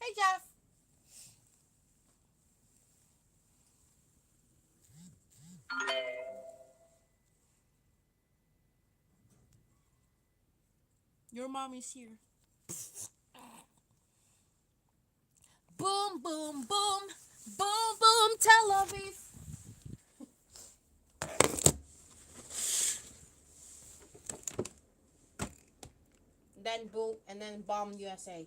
Hey, Jeff. Your mom is here. Boom, boom, boom. Boom, boom, Tel Aviv. Then boom, and then bomb USA.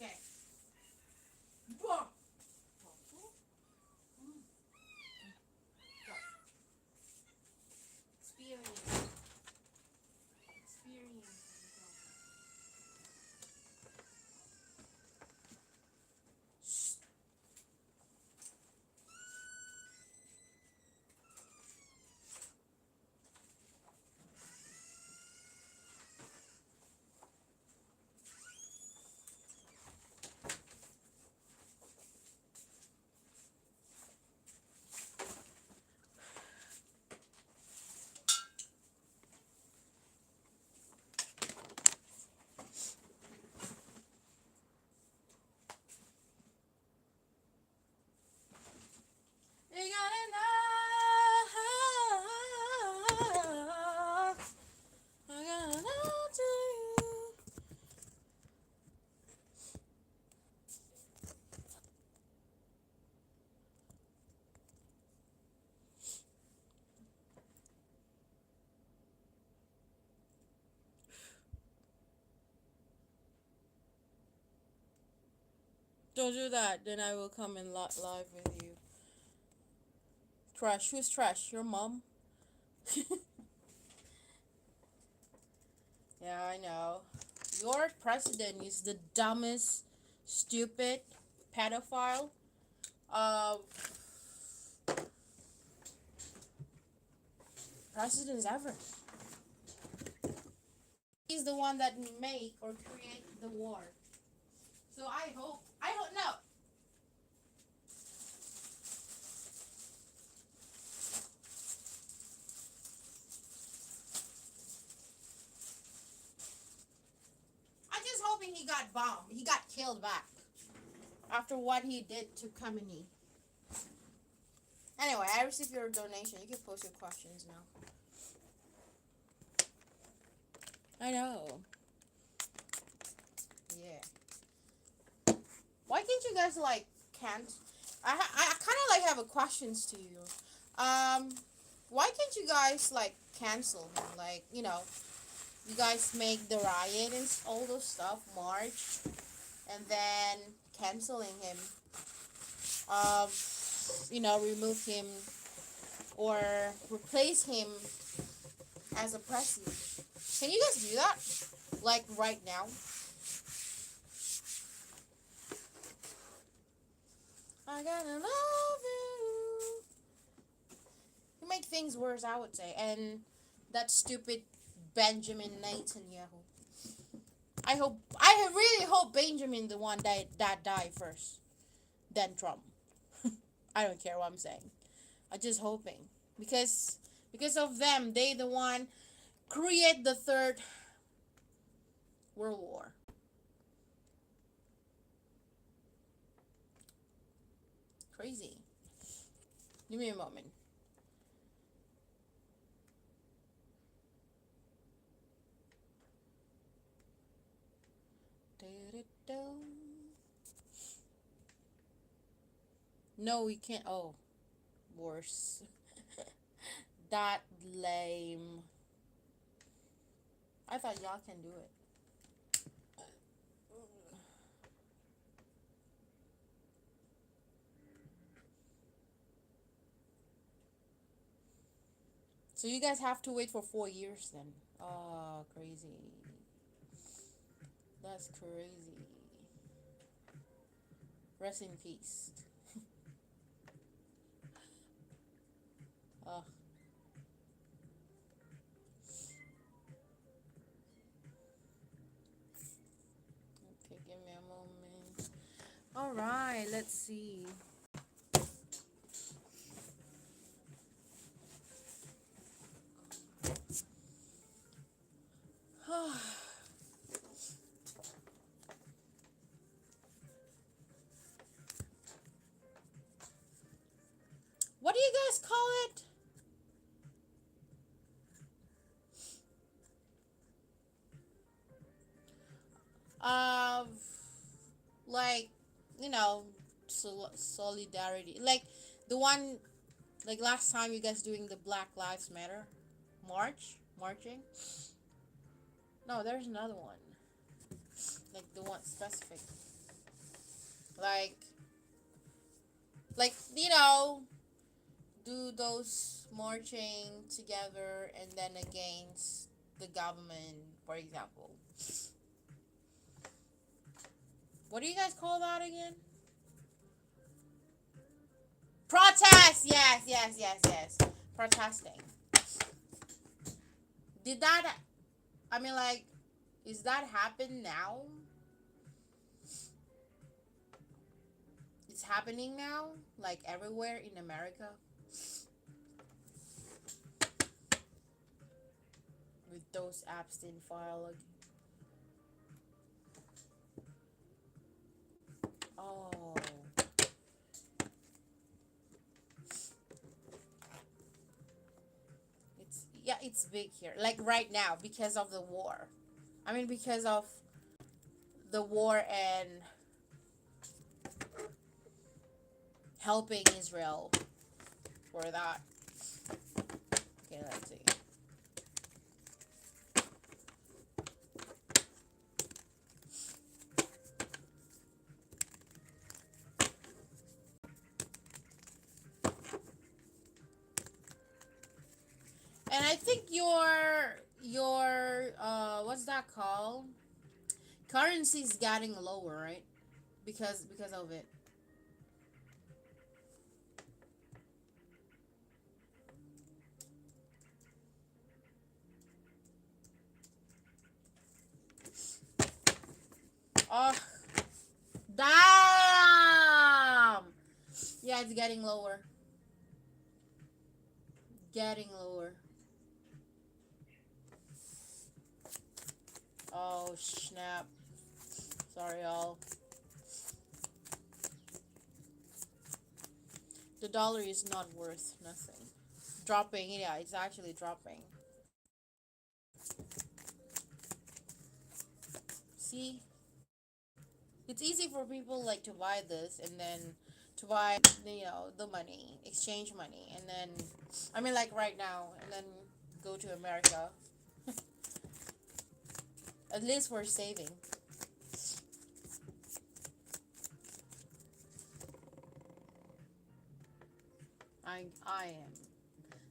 Okay. Boom. Experience. Experience. You gotta know. I gotta know to you. Don't do that, then I will come and live with you. Trash. Who's trash? Your mom? Yeah, I know. Your president is the dumbest, stupid pedophile of presidents ever. He's the one that make or create the war. So I hope, no. I'm just hoping he got bombed. He got killed back after what he did to Khamenei. Anyway, I received your donation. You can post your questions now. I know. Yeah. Why can't you guys like can't? I kind of like have a questions to you. Why can't you guys like cancel him? Like you guys make the riot and all those stuff, march, and then canceling him. Um, remove him or replace him as a president. Can you guys do that? Like right now? I gotta love you. You make things worse, I would say. And that stupid Benjamin Netanyahu. I really hope Benjamin the one that died first, then Trump. I don't care what I'm saying. I'm just hoping because of them, they the one create the third World War. Crazy. Give me a moment. No, we can't. Oh, worse. That lame. I thought y'all can do it. So you guys have to wait for 4 years then. Oh, crazy. That's crazy. Rest in peace. Oh, okay, give me a moment. All right, let's see. What do you guys call it? Um, like, you know, solidarity. Like the one, like last time you guys doing the Black Lives Matter marching. No, there's another one. Like the one specific. Like, do those marching together and then against the government, for example. What do you guys call that again? Protest. Yes, yes, yes, yes. Protesting. Did that? I mean, like, is that happen now? It's happening now, like everywhere in America, with those Epstein file. Like, oh, it's big here. Like right now because of the war. I mean, because of the war and helping Israel for that. Okay, let's see. And I think your what's that called? Currency is getting lower, right? Because of it. Oh, damn! Yeah, it's getting lower. Getting lower. Oh, snap. Sorry, y'all. The dollar is not worth nothing. Dropping, yeah, it's actually dropping. See? It's easy for people like to buy this and then to buy, the money, exchange money, and then, I mean, like right now, and then go to America. At least we're saving. I am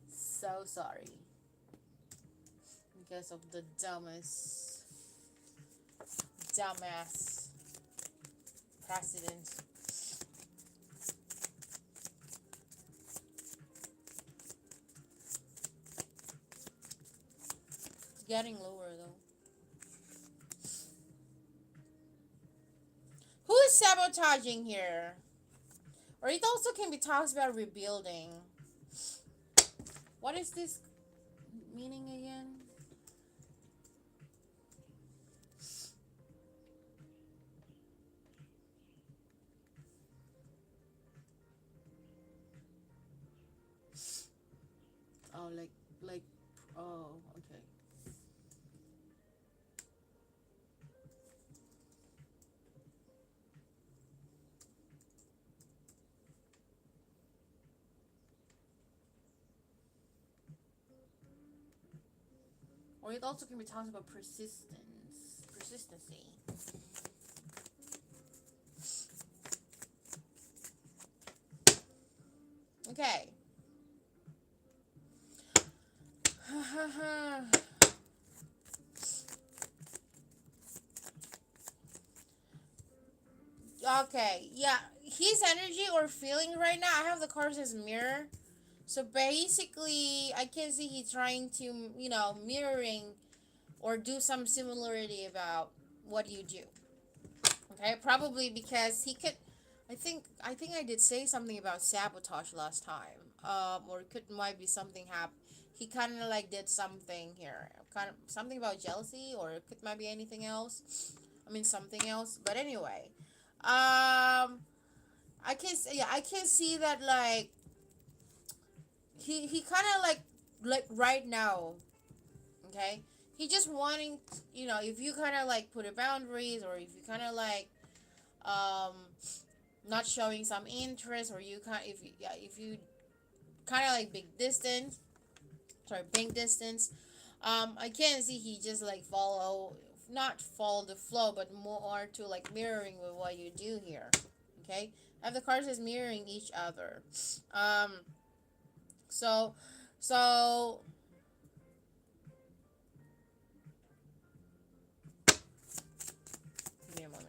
so sorry because of the dumbass president. It's getting lower though. Who is sabotaging here? Or it also can be talks about rebuilding. What is this meaning again? Oh, like, oh, okay. Or it also can be talks about persistency. Okay. Okay, yeah. His energy or feeling right now, I have the card says mirror. So basically, I can see he trying to, mirroring or do some similarity about what you do. Okay, probably because he could. I think I did say something about sabotage last time. Or it could might be something happen. He kind of like did something here, kind of something about jealousy, or it could might be anything else. I mean something else. But anyway, I can see that like he kind of like right now. Okay, he just wanting if you kind of like put a boundaries, or if you kind of like um not showing some interest, or you kind if you yeah if you kind of like big distance. I can see he just like not follow the flow, but more to like mirroring with what you do here. Okay, have the cards as mirroring each other. um so so give me a moment.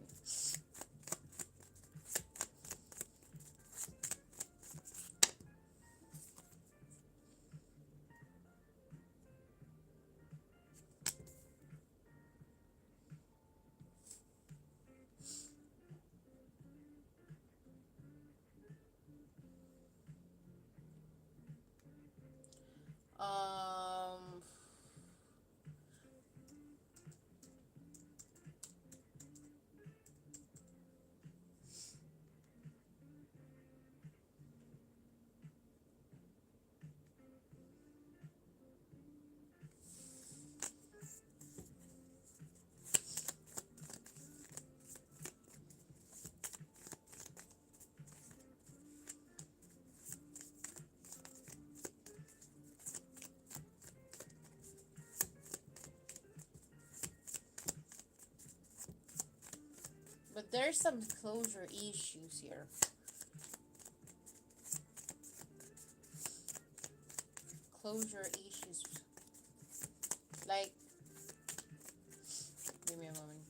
um but there's some closure issues here. Closure issues, like, give me a moment.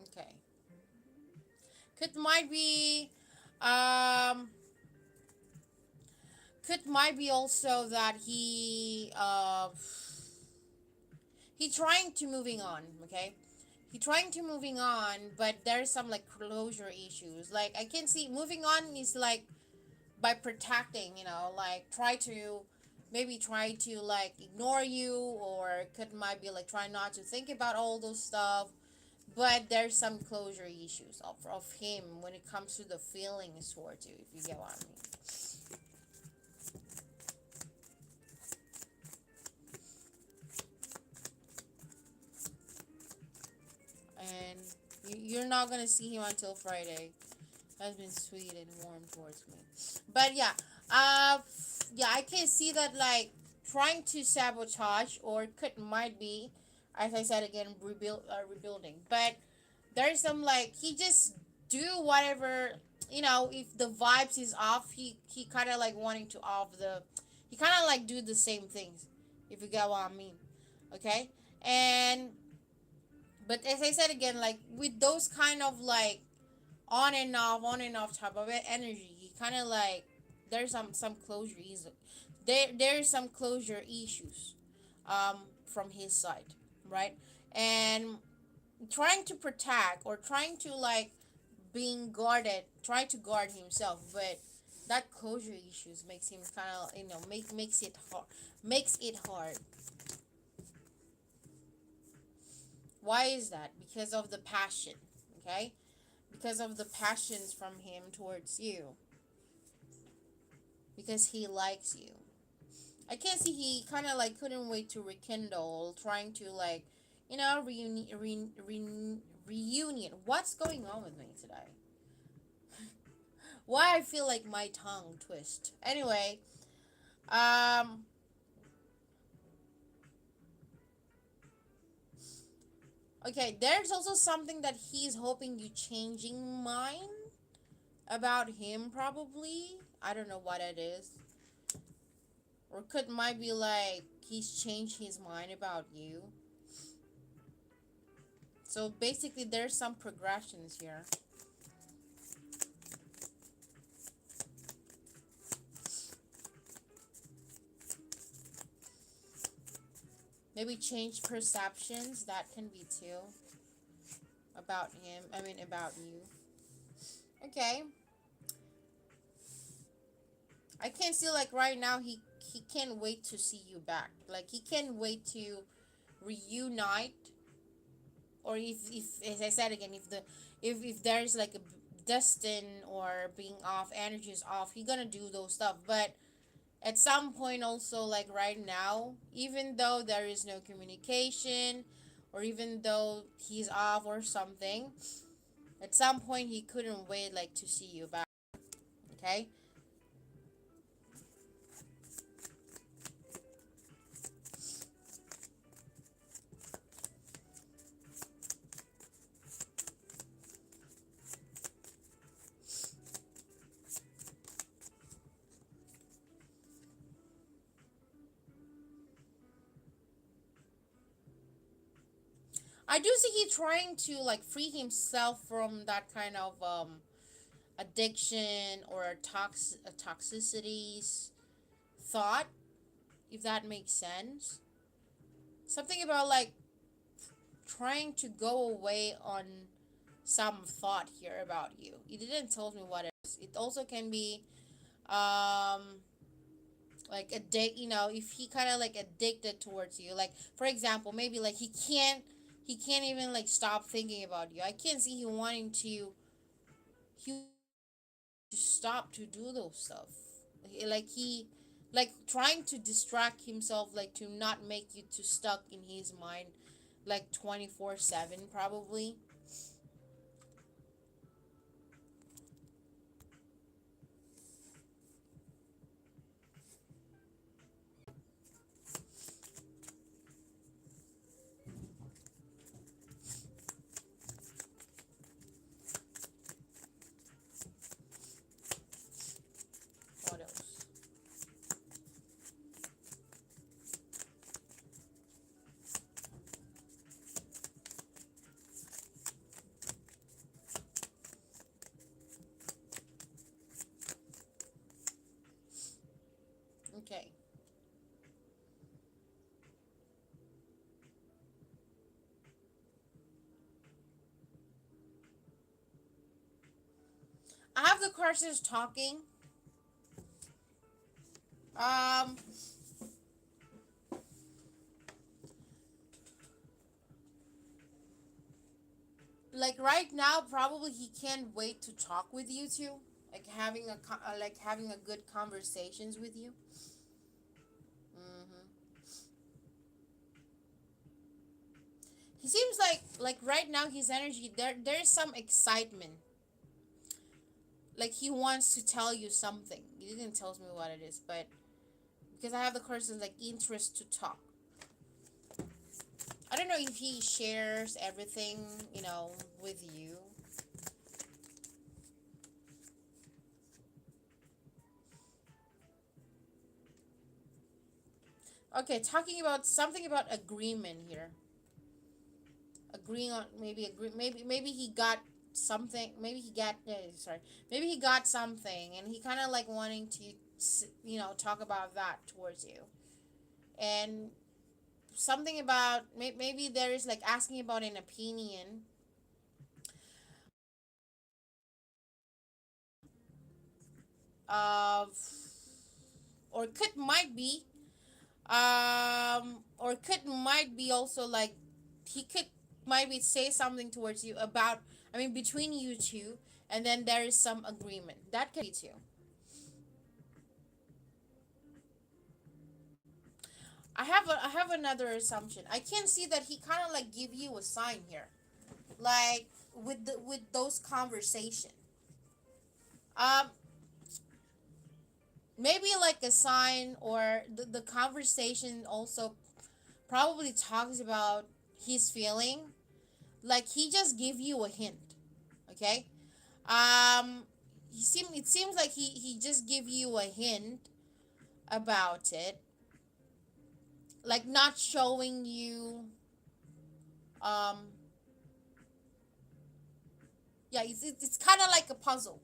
Okay, might be um could might be also that he trying to moving on. Okay, he trying to moving on, but there's some like closure issues. Like I can see moving on is like by protecting, like try to like ignore you, or could might be like try not to think about all those stuff. But there's some closure issues of him when it comes to the feelings towards you, if you get what I mean. And you're not gonna see him until Friday. Has been sweet and warm towards me. But yeah, uh, yeah, I can see that like trying to sabotage, or could might be, as I said again, rebuilding. But there's some like he just do whatever, if the vibes is off, he kind of like wanting to off the, he kind of like do the same things, if you get what I mean. Okay, and but as I said again, like with those kind of like on and off type of energy, he kind of like there's some closure issues. There's some closure issues, from his side, right? And trying to protect, or trying to like being guarded, trying to guard himself, but that closure issues makes him kind of makes it hard. Why is that? Because of the passion. Okay, because of the passions from him towards you, because he likes you. I can't see he kind of like couldn't wait to rekindle, trying to like, reunion. What's going on with me today? Why I feel like my tongue twist. Anyway, um, okay. There's also something that he's hoping you changing mind about him. Probably, I don't know what it is, or could might be like he's changed his mind about you. So basically, there's some progressions here. Maybe change perceptions. That can be too about him. I mean, about you. Okay. I can see like right now he can't wait to see you back. Like he can't wait to reunite, or if as I said again, if there's like a destin or being off, energy is off, he gonna do those stuff. But at some point also, like right now, even though there is no communication, or even though he's off or something, at some point he couldn't wait like to see you back. Okay. I do see he trying to like free himself from that kind of addiction or toxicities thought, if that makes sense. Something about like trying to go away on some thought here about you. He didn't tell me what it is. It also can be um like if he kind of like addicted towards you. Like for example, maybe like he can't even like stop thinking about you. I can't see him wanting he to stop to do those stuff. Like trying to distract himself, like to not make you too stuck in his mind, like 24/7 probably. What else? Okay. I have the courses talking. Um, like right now, probably he can't wait to talk with you too. Like having a good conversations with you. He seems like right now his energy there's some excitement. Like he wants to tell you something. He didn't tell me what it is, but because I have the person's like interest to talk. I don't know if he shares everything, with you. Okay, talking about something about agreement here. Agreeing on maybe he got something. Maybe he got sorry. Maybe he got something, and he kind of like wanting to talk about that towards you, and something about maybe there is like asking about an opinion of, or could might be or could might be also like he could might be say something towards you about, I mean, between you two, and then there is some agreement that could be too. I have another assumption. I can see that he kind of like give you a sign here, like with those conversation. um Maybe like a sign, or the conversation also probably talks about his feeling, like he just give you a hint. Okay. It seems like he just give you a hint about it, like not showing you. um yeah, it's kind of like a puzzle.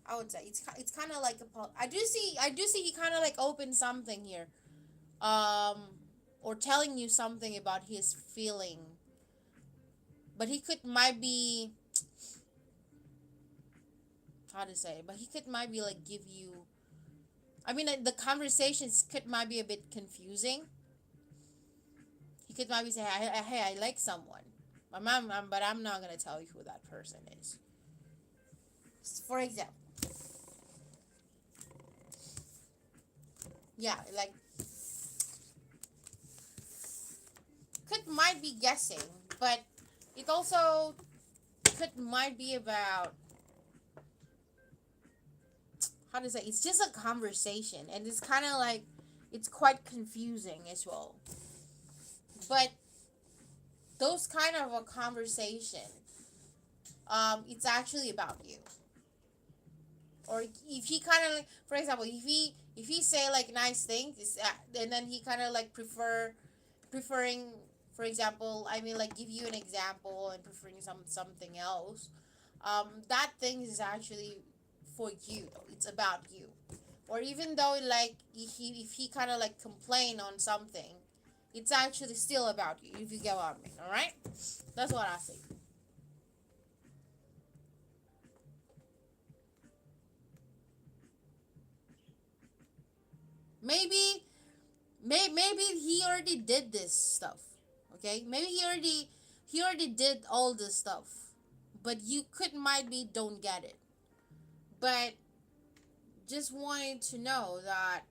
I would say it's kind of like a puzzle. I do see he kind of like opened something here. um or telling you something about his feeling, but he could might be, how to say, but he could might be like give you, I mean, the conversations could might be a bit confusing. He could might be say, hey, I like someone, but I'm not gonna tell you who that person is. For example, yeah, like could might be guessing, but it also could might be about, how to say, it's just a conversation, and it's kind of like it's quite confusing as well. But those kind of a conversation, it's actually about you. Or if he kind of like, for example, if he say like nice things, and then he kind of like preferring, for example, I mean, like give you an example and preferring something else. That thing is actually for you. It's about you. Or even though like if he kind of like complain on something, it's actually still about you. If you get what I mean, all right? That's what I say. Maybe maybe he already did this stuff. Okay, maybe he already did all this stuff, but you could might be don't get it. But just wanted to know that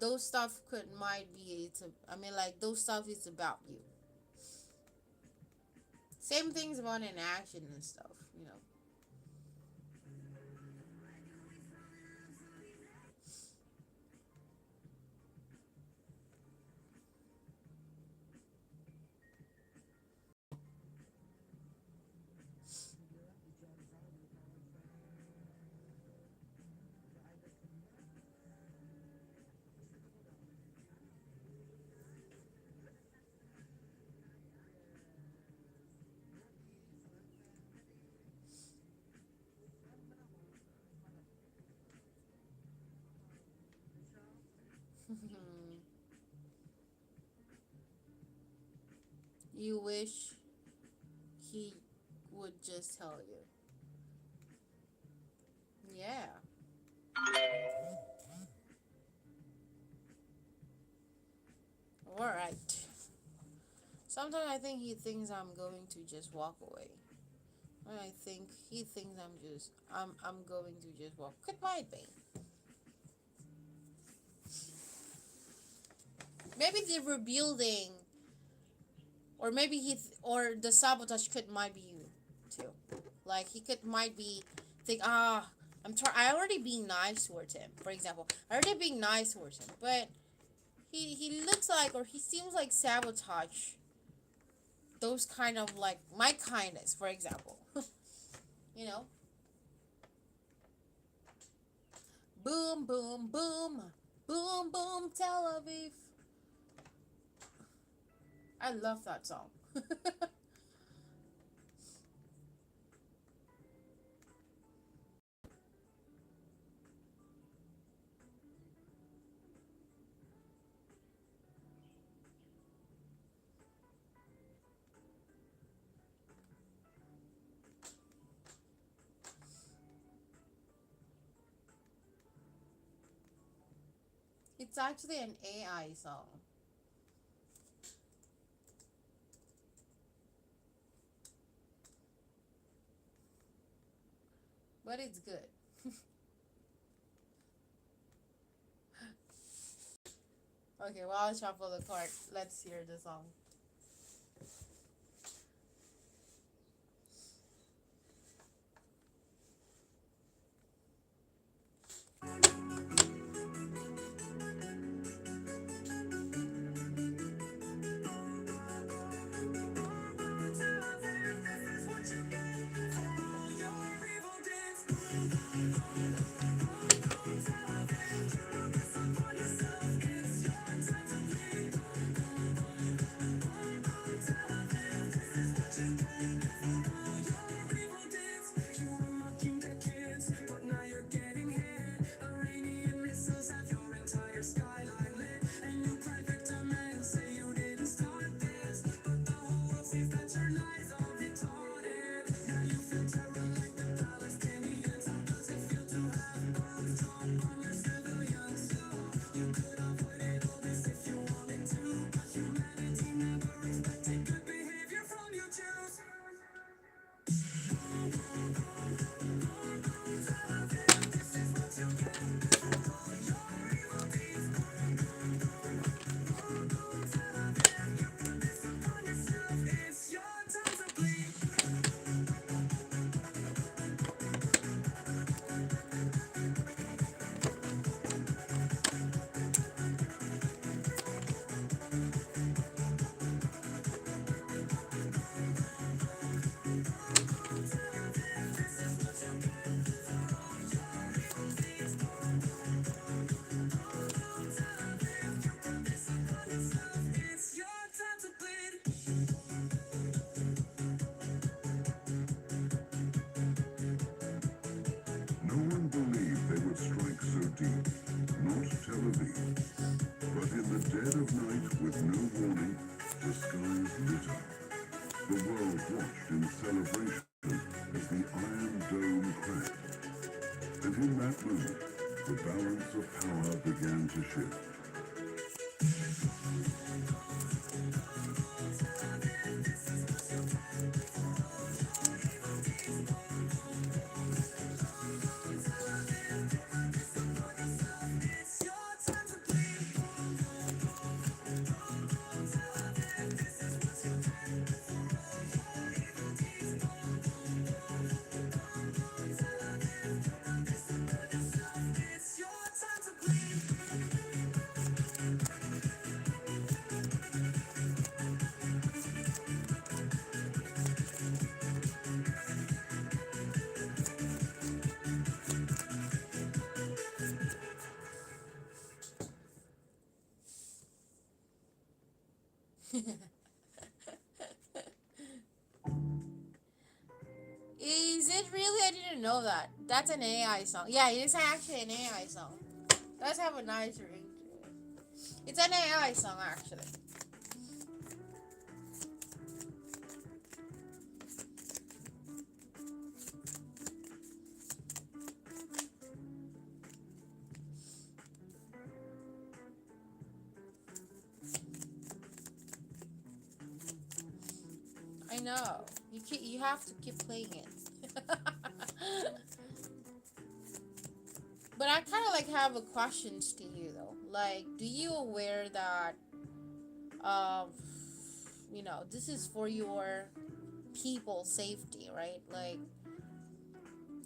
those stuff could might be it's I mean, like those stuff is about you. Same things about an action and stuff, you know. You wish he would just tell you. Yeah. All right. Sometimes I think he thinks I'm going to just walk away. I think he thinks I'm going to just walk. Could might be. Maybe the rebuilding, or maybe or the sabotage could might be you too. Like he could might be think, I already being nice towards him. For example, I already being nice towards him, but he looks like, or he seems like sabotage those kind of like my kindness, for example. You know, boom, boom, boom, boom, boom, Tel Aviv. I love that song. It's actually an AI song, but it's good. Okay, well, I'll shuffle the card. Let's hear the song. And in that moment, the balance of power began to shift. Is it really? I didn't know that. That's an AI song. Yeah, it is actually an AI song. Does have a nice ring to it. It's an AI song actually. I know. You have to keep playing it. But I kind of like have a questions to you though. Like, do you aware that um this is for your people safety, right? Like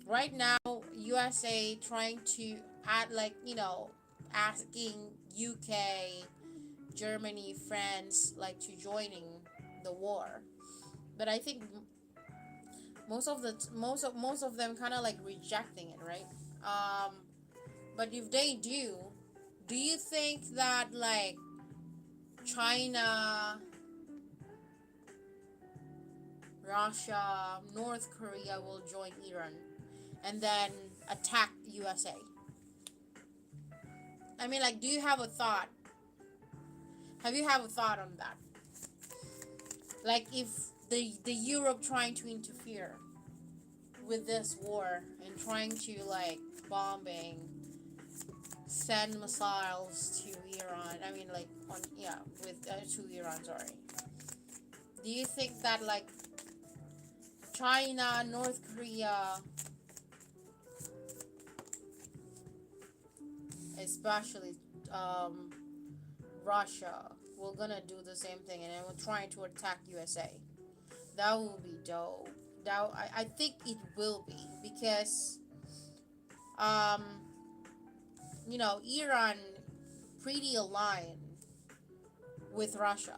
right now USA trying to add like, asking UK, Germany, France like to joining the war. But I think most of them kind of like rejecting it, right? Um but if they do you think that like China, Russia, North Korea will join Iran and then attack USA? I mean, like, do you have a thought? Have you have a thought on that? Like, if the Europe trying to interfere with this war and trying to like bombing, send missiles to Iran. I mean, like on with to Iran. Sorry. Do you think that like China, North Korea, especially um, Russia, we're gonna do the same thing, and then we're trying to attack USA? That will be dope. I think it will be because um, Iran pretty aligned with Russia.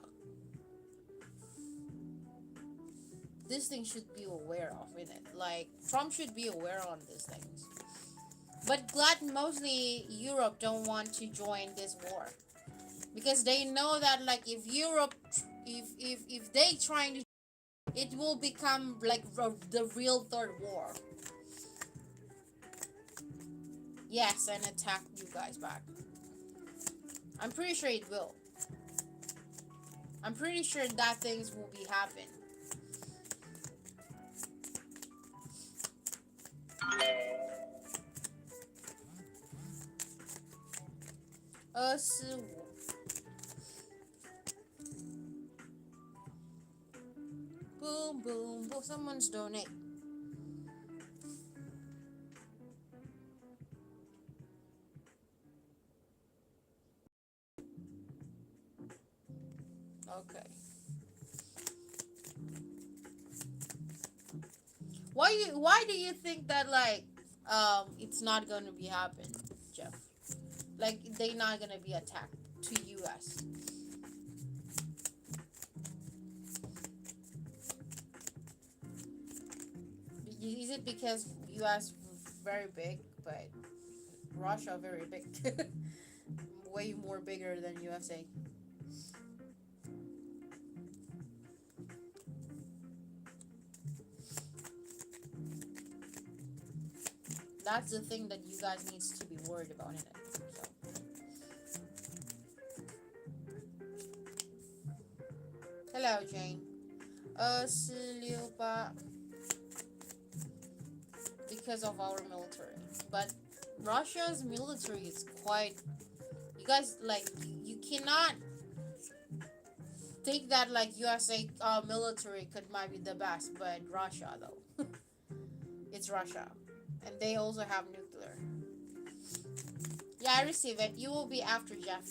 This thing should be aware of in it. Like Trump should be aware on these things. But glad mostly Europe don't want to join this war because they know that like if Europe, if they trying to, it will become like the real third war. Yes, and attack you guys back. I'm pretty sure it will. I'm pretty sure that things will be happen.15. Boom, boom, boom. Someone's donate. Okay. Why do you think that like it's not gonna be happen, Jeff? Like they not gonna be attacked to US. Is it because US very big but Russia very big? Way more bigger than USA. That's the thing that you guys needs to be worried about in it. So hello Jane. 268 because of our military. but Russia's military is quite. You guys like you cannot think that like USA military could might be the best, but Russia though, it's Russia, and they also have nuclear. Yeah, I receive it. You will be after Jeff.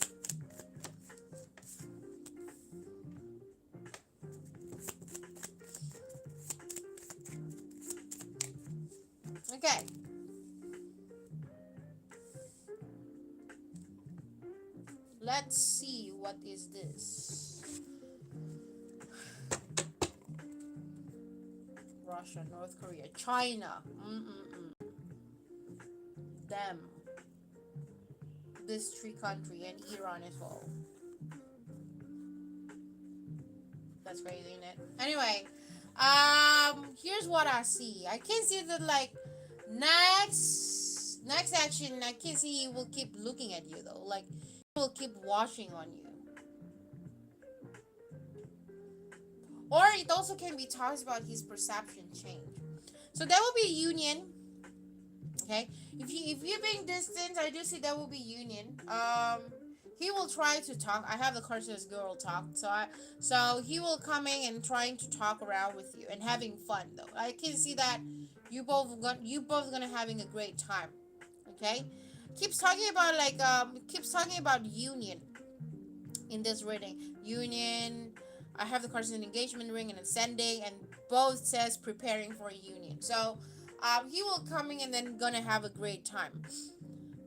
Okay. Let's see what is this. Russia, North Korea, China. Them. This three country and Iran as well. That's crazy, isn't it? Anyway, here's what I see. I can see that like next action. I can see he will keep looking at you though. Like he will keep watching on you. Or it also can be talks about his perception change. So that will be union. Okay, if you being distant, I do see that will be union. He will try to talk. I have the Carter's girl talk, so he will coming and trying to talk around with you and having fun though. I can see that you both gonna having a great time. Okay, keeps talking about union in this reading. Union. I have the cards in engagement ring and ascending, and both says preparing for a union. So he will coming and then gonna have a great time.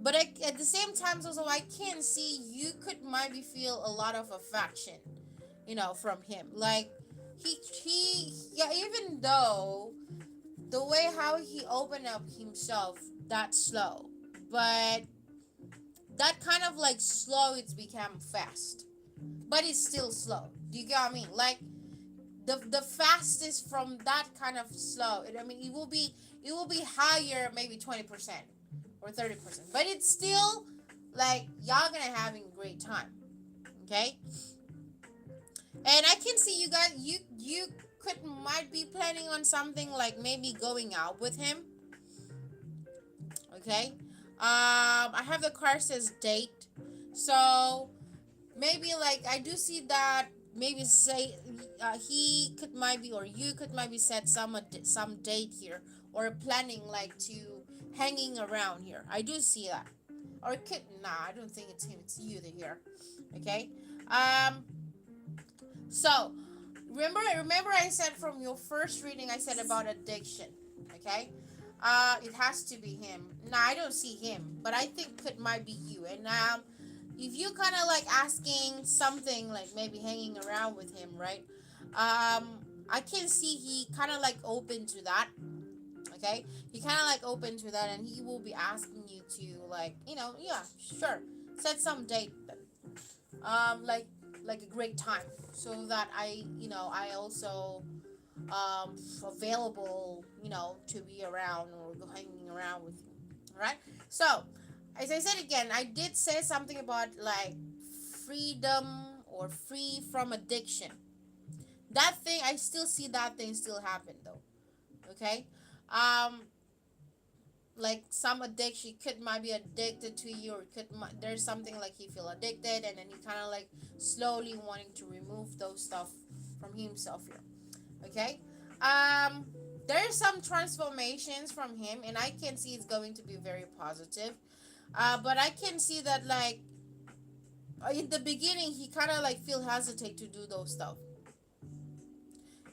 But at the same time, also I can see you could maybe feel a lot of affection, from him. Like yeah, even though the way how he opened up himself that slow, but that kind of like slow, it's become fast, but it's still slow. Do you get what I mean? Like the fastest from that kind of slow. I mean, it will be higher, maybe 20% or 30%, but it's still like y'all gonna having a great time. Okay, and I can see you guys. You could might be planning on something like maybe going out with him. Okay, I have the card says date, so maybe like I do see that maybe say he could maybe or you could maybe set some date here or planning like to hanging around here. I do see that. Or it could I don't think it's him, it's you here. Okay. So remember I said from your first reading I said about addiction. Okay. It has to be him. Nah, I don't see him, but I think it might be you. And if you kind of like asking something like maybe hanging around with him, right? I can see he kind of like open to that. Okay, he kind of like open to that, and he will be asking you to like, yeah, sure, set some date, like a great time, so that I also available, to be around or hanging around with you. All right. So, as I said again, I did say something about like freedom or free from addiction. That thing, I still see that thing still happen though. Okay. Um, like some addiction could might be addicted to you, or there's something like he feel addicted, and then he kind of like slowly wanting to remove those stuff from himself here. Okay. um there's some transformations from him, and I can see it's going to be very positive. But I can see that like in the beginning he kind of like feel hesitate to do those stuff.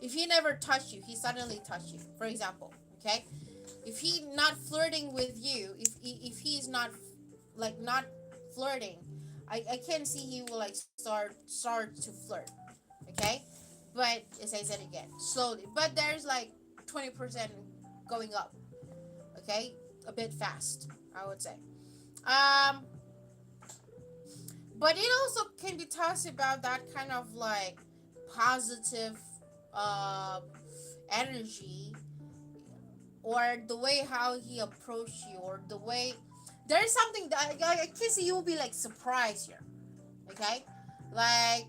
If he never touched you, he suddenly touched you, for example. Okay, if he not flirting with you, if he's not like not flirting, I can see he will like start to flirt. Okay, but as I said again, slowly, but there's like 20% going up. Okay, a bit fast, I would say. um but it also can be talked about that kind of like positive uh energy, or the way how he approached you, or the way there's something that I can see you will be like surprised here. Okay, like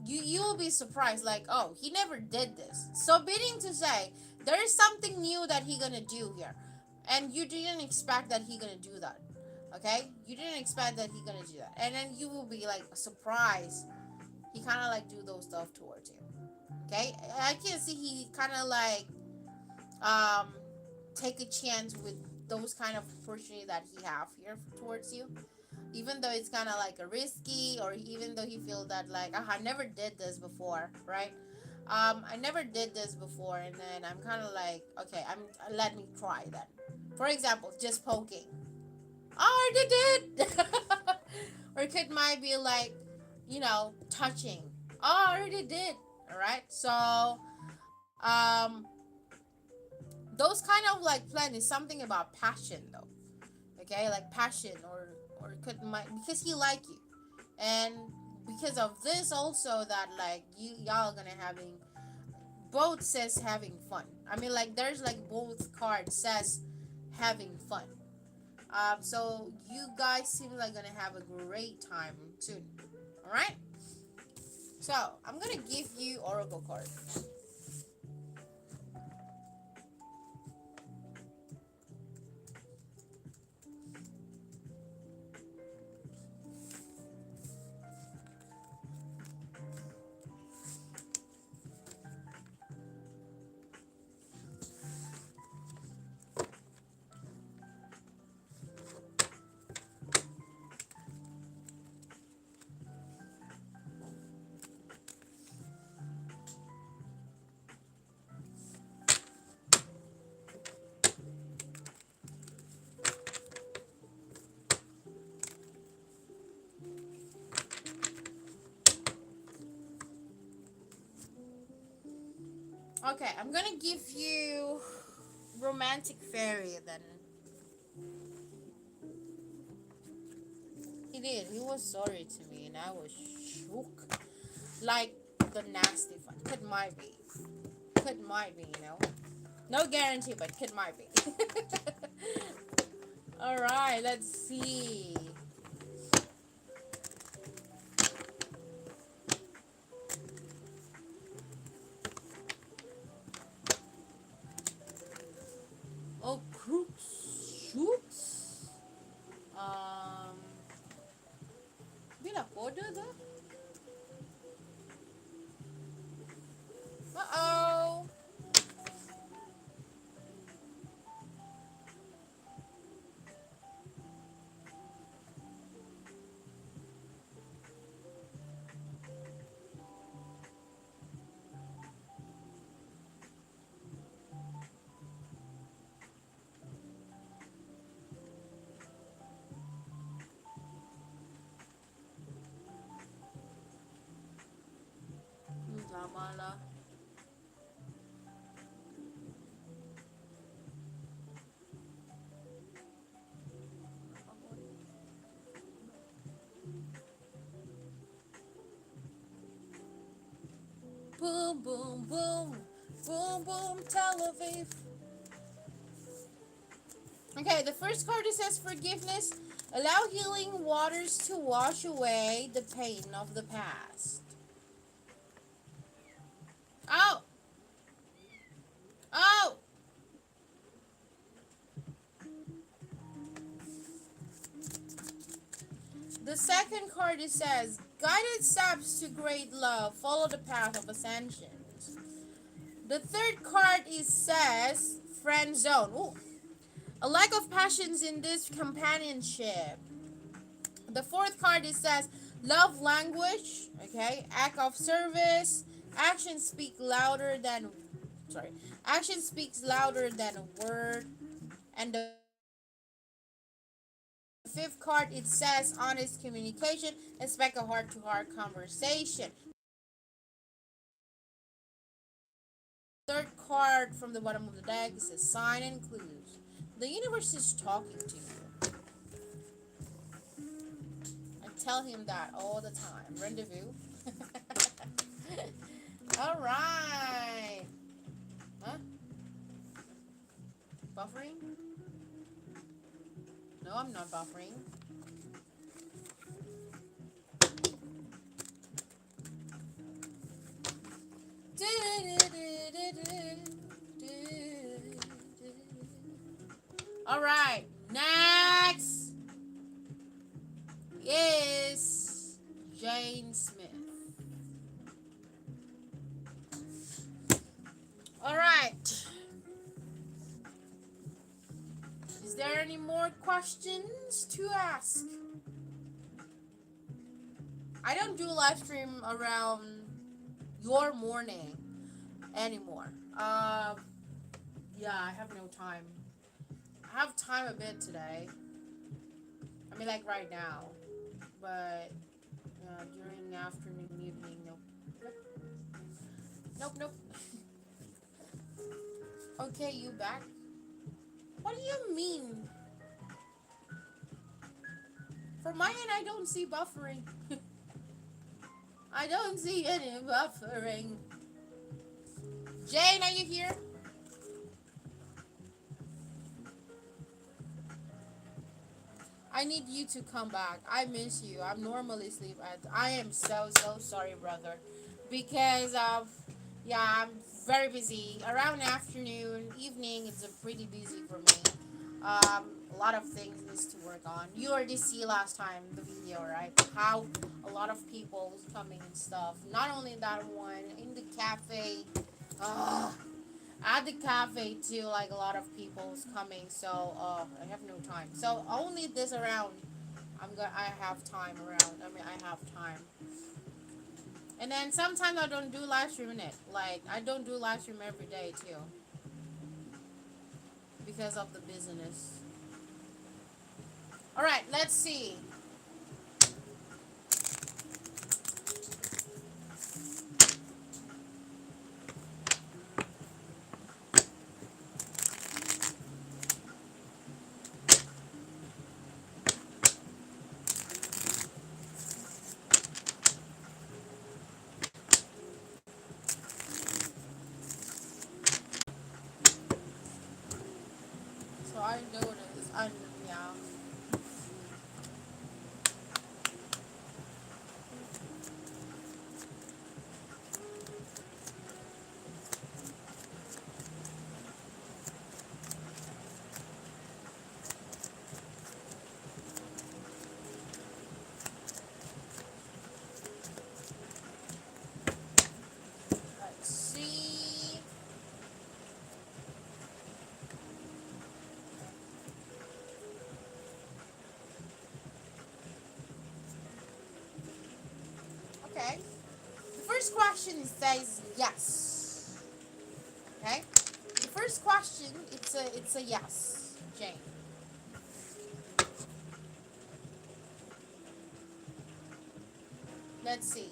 you will be surprised like, oh, he never did this, so meaning to say there is something new that he gonna do here. and you didn't expect that he gonna do that. Okay, you didn't expect that he gonna do that, and then you will be like surprised. He kind of like do those stuff towards you. Okay, I can see he kind of like um take a chance with those kind of opportunity that he have here towards you, even though it's kind of like a risky, or even though he feel that like, I never did this before, right? I never did this before, and then I'm kind of like, okay, let me try then. For example, just poking. Oh, I did it. Or it could might be like, touching. Oh, I already did. All right. So, um, those kind of like plan is something about passion though. Okay, like passion, or it could might because he like you, and because of this also that like y'all gonna having both says having fun. I mean, like there's like both cards says having fun. So you guys seem like gonna have a great time soon. All right. So I'm gonna give you oracle card. Okay, I'm gonna give you romantic fairy then. He did. He was sorry to me, and I was shook. Like the nasty fun. Could might be. Could might be. No guarantee, but could might be. All right. Let's see. Oh, crooks, shoots. Um, bila kode dah. Uh-oh. Lama lah. Boom, boom, boom. Boom, boom, Tel Aviv. Okay, the first card it says forgiveness. Allow healing waters to wash away the pain of the past. Oh! Oh! The second card it says guided steps to great love. Follow the path of ascension. The third card it says friend zone. Ooh. A lack of passions in this companionship. The fourth card it says love language. Okay, act of service. Actions speak louder than sorry. Action speaks louder than a word. And the fifth card it says honest communication. Expect a heart-to-heart conversation. Third card from the bottom of the deck is a sign and clues. The universe is talking to you. I tell him that all the time. Rendezvous. All right. Huh? Buffering? No, I'm not buffering. All right. Next is Jane Smith. All right. Is there any more questions to ask? I don't do live stream around your morning anymore. Yeah, I have no time. I have time a bit today. I mean, like right now, but during afternoon, evening, nope, nope, nope, nope. Okay, you back? What do you mean? From my end, I don't see buffering. I don't see any buffering. Jane, are you here? I need you to come back. I miss you. I'm normally sleep at. I am so sorry, brother, because of yeah, I'm very busy. Around afternoon, evening, it's a pretty busy for me. A lot of things needs to work on. You already see last time the video, right? How a lot of people was coming and stuff. Not only that one in the cafe. Uh, at the cafe too, like a lot of people's coming, so I have no time. So only this around, I have time around. I mean, I have time. And then sometimes I don't do live stream in it. Like I don't do live stream every day too, because of the business. All right, let's see. So I know it is. Yeah. Let's see. Okay. The first question says yes. Okay. The first question, it's a yes, Jane. Let's see.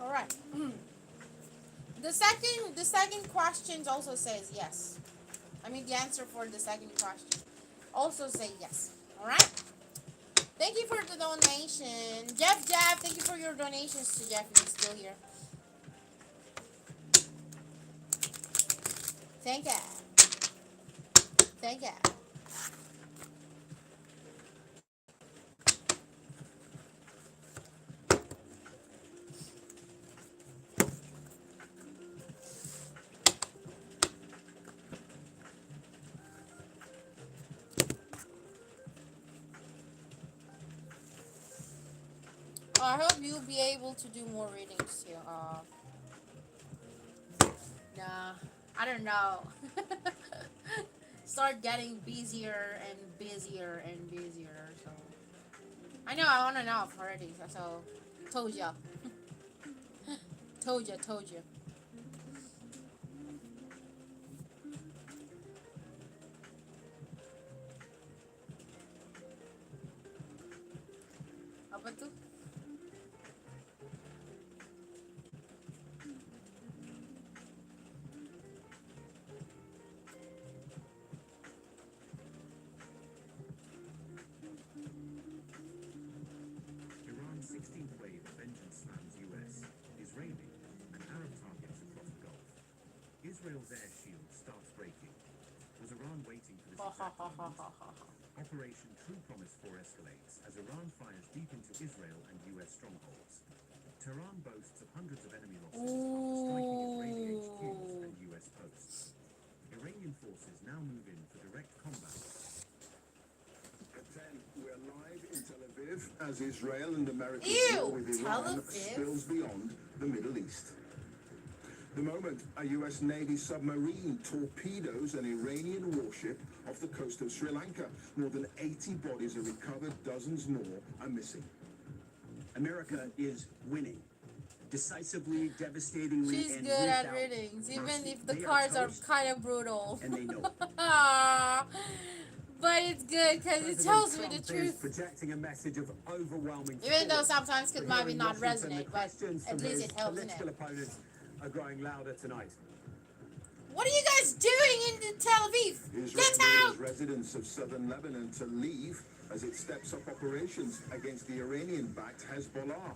All right. The second question also says yes. I mean the answer for the second question also say yes. All right. Thank you for the donation, Jeff. Thank you for your donations to Jeff. If he's still here. Thank you. Thank you. I hope you'll be able to do more readings too. Nah, I don't know. Start getting busier and busier and busier. So I know I want to know already. So told ya, told ya, told ya. Apa tuh? Iran's 16th wave of vengeance slams US, Israeli, and Arab targets across the Gulf. Israel's air shield starts breaking. Was Iran waiting for this Ha ha exact ha ha moment? ha ha. Ha. Operation True Promise 4 escalates as Iran fires deep into Israel and US strongholds. Tehran boasts of hundreds of enemy losses after striking Israeli HQs Ooh. and US posts. Iranian forces now move in for direct combat. At 10, we're live in Tel Aviv as Israel and America's Ew, war with Tel Iran Aviv? spills beyond the Middle East. The moment a U.S. Navy submarine torpedoes an Iranian warship off the coast of Sri Lanka. More than 80 bodies are recovered, dozens more are missing. America is winning. Decisively, devastatingly, She's and good at without readings, even mercy. if the They cards are toast, kind of brutal. and they know it. But it's good because it President tells me Trump the is truth. projecting a message of overwhelming Even though support. sometimes it But might here be in not Washington, resonate, the but questions at from least his it helps, innit? political opponents are growing louder tonight. What are you guys doing in Tel Aviv? Israel Get orders out! residents of southern Lebanon to leave as it steps up operations against the Iranian-backed Hezbollah.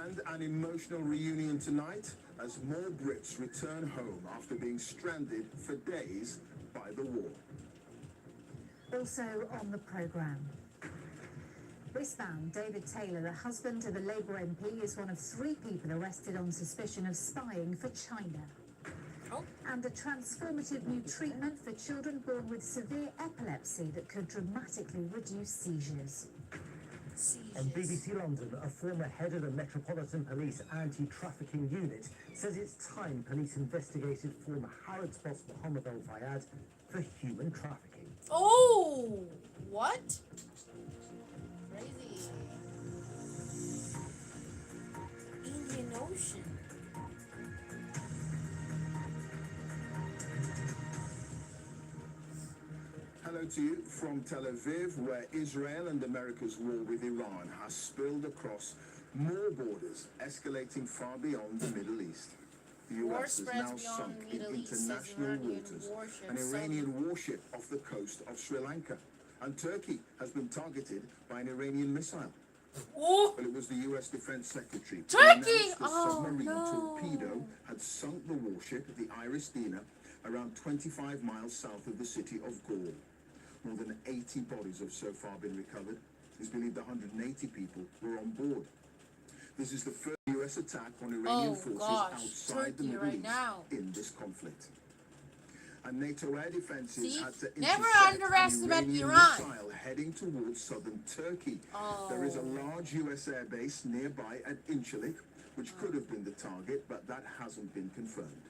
And an emotional reunion tonight as more Brits return home after being stranded for days by the war. Also on the programme, this man, David Taylor, the husband of the Labour MP, is one of 3 people arrested on suspicion of spying for China. Oh. And a transformative new treatment for children born with severe epilepsy that could dramatically reduce seizures. On BBC London, a former head of the Metropolitan Police anti-trafficking unit says it's time police investigated former Harrods boss Mohammed al-Fayad for human trafficking. Oh, what? Crazy. Indian Ocean. Hello to you from Tel Aviv, where Israel and America's war with Iran has spilled across more borders, escalating far beyond the Middle East. The War US has spreads now beyond sunk in Middle East as international Iranian waters warship an sunk. Iranian warship off the coast of Sri Lanka. And Turkey has been targeted by an Iranian missile. Oh, But it was the US Defense Secretary who Turkey! announced the Oh, submarine no. torpedo had sunk the warship, the Iris Dina, around 25 miles south of the city of Gore. More than 80 bodies have so far been recovered. It's believed 180 people were on board. This is the first US attack on Iranian Oh, forces gosh. outside the Turkey Middle right East now. in this conflict. And NATO air defenses See? had to Never intercept underestimate an Iranian Iran. missile heading towards southern Turkey. Oh. There is a large US airbase nearby at Incirlik, which could have been the target, but that hasn't been confirmed.